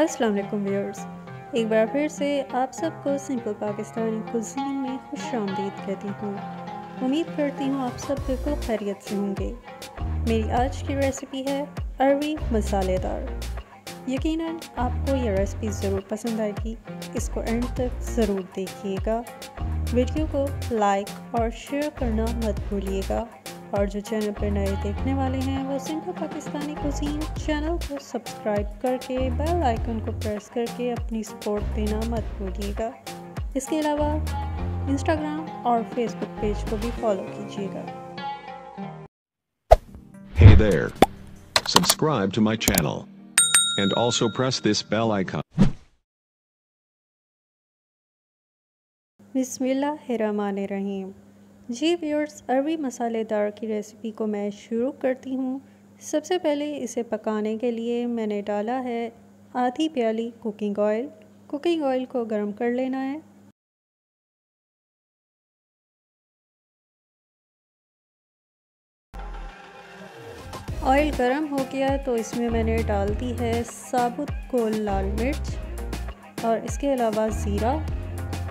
अस्सलाम वालेकुम व्यूअर्स, एक बार फिर से आप सबको सिंपल पाकिस्तानी कुज़ीन में खुशामदीद कहती हूँ। उम्मीद करती हूँ आप सब बिल्कुल खैरियत से होंगे। मेरी आज की रेसिपी है अरवी मसालेदार। यकीनन आपको ये रेसिपी ज़रूर पसंद आएगी, इसको एंड तक ज़रूर देखिएगा। वीडियो को लाइक और शेयर करना मत भूलिएगा, और जो चैनल पर नए देखने वाले हैं वो सिंपल पाकिस्तानी कुज़ीन चैनल को सब्सक्राइब करके बेल आइकन को प्रेस करके अपनी सपोर्ट देना मत भूलिएगा। इसके अलावा इंस्टाग्राम और फेसबुक पेज को भी फॉलो कीजिएगा। Hey there. Subscribe to my channel. And also press this bell icon. बिस्मिल्लाहिर्रहमानिर्रहीम। जी व्यूअर्स, अरवी मसालेदार की रेसिपी को मैं शुरू करती हूँ। सबसे पहले इसे पकाने के लिए मैंने डाला है आधी प्याली कुकिंग ऑयल। कुकिंग ऑयल को गर्म कर लेना है। ऑयल गर्म हो गया तो इसमें मैंने डाल दी है साबुत गोल लाल मिर्च और इसके अलावा ज़ीरा।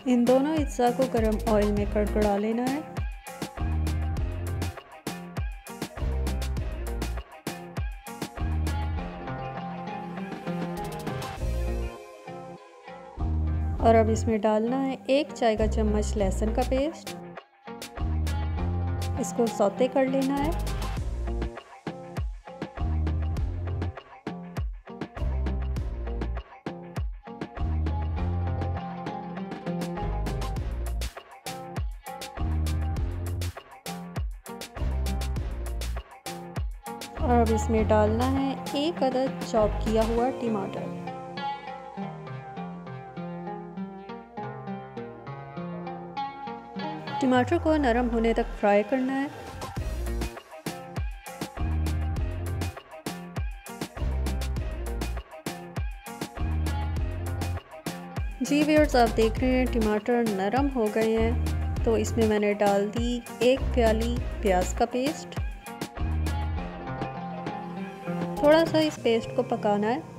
इन दोनों अज्जा को गर्म ऑयल में कड़कड़ा लेना है। और अब इसमें डालना है 1 चाय का चम्मच लहसुन का पेस्ट। इसको सौते कर लेना है। और अब इसमें डालना है 1 अदद चॉप किया हुआ टमाटर। टमाटर को नरम होने तक फ्राई करना है। जी व्यूअर्स, आप देख रहे हैं टमाटर नरम हो गए हैं, तो इसमें मैंने डाल दी 1 प्याली प्याज का पेस्ट। थोड़ा सा इस पेस्ट को पकाना है।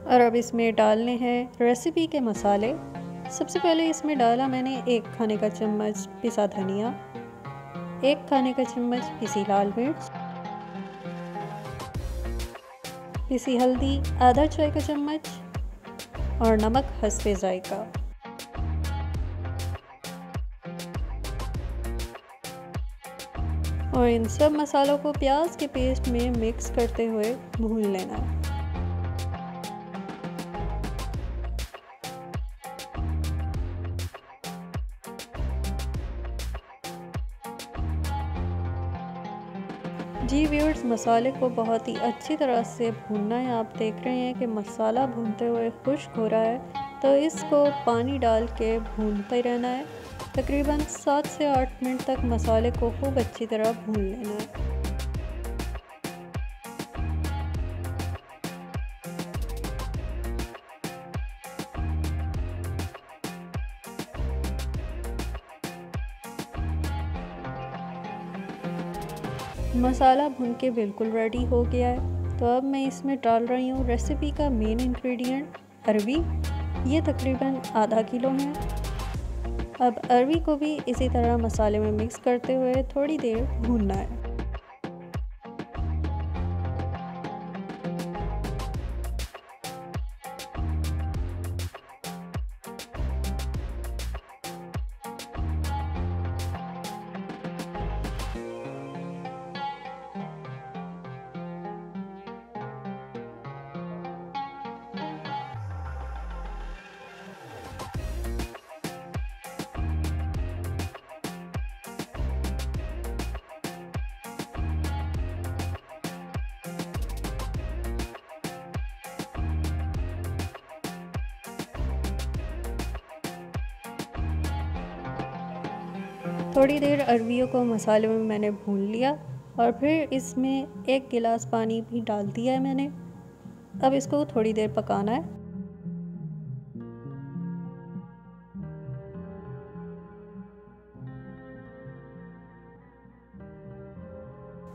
और अब इसमें डालने हैं रेसिपी के मसाले। सबसे पहले इसमें डाला मैंने 1 खाने का चम्मच पिसा धनिया, 1 खाने का चम्मच पिसी लाल मिर्च, पिसी हल्दी आधा चाय का चम्मच और नमक हस्बे जायका। और इन सब मसालों को प्याज के पेस्ट में मिक्स करते हुए भून लेना है। जी व्यूअर्स, मसाले को बहुत ही अच्छी तरह से भूनना है। आप देख रहे हैं कि मसाला भूनते हुए खुश्क हो रहा है, तो इसको पानी डाल के भूनते रहना है। तकरीबन 7 से 8 मिनट तक मसाले को खूब अच्छी तरह भून लेना है। मसाला भून के बिल्कुल रेडी हो गया है, तो अब मैं इसमें डाल रही हूँ रेसिपी का मेन इंग्रेडिएंट अरवी। ये तकरीबन आधा किलो है। अब अरवी को भी इसी तरह मसाले में मिक्स करते हुए थोड़ी देर भूनना है। थोड़ी देर अरवियों को मसाले में मैंने भून लिया और फिर इसमें 1 गिलास पानी भी डाल दिया है मैंने। अब इसको थोड़ी देर पकाना है।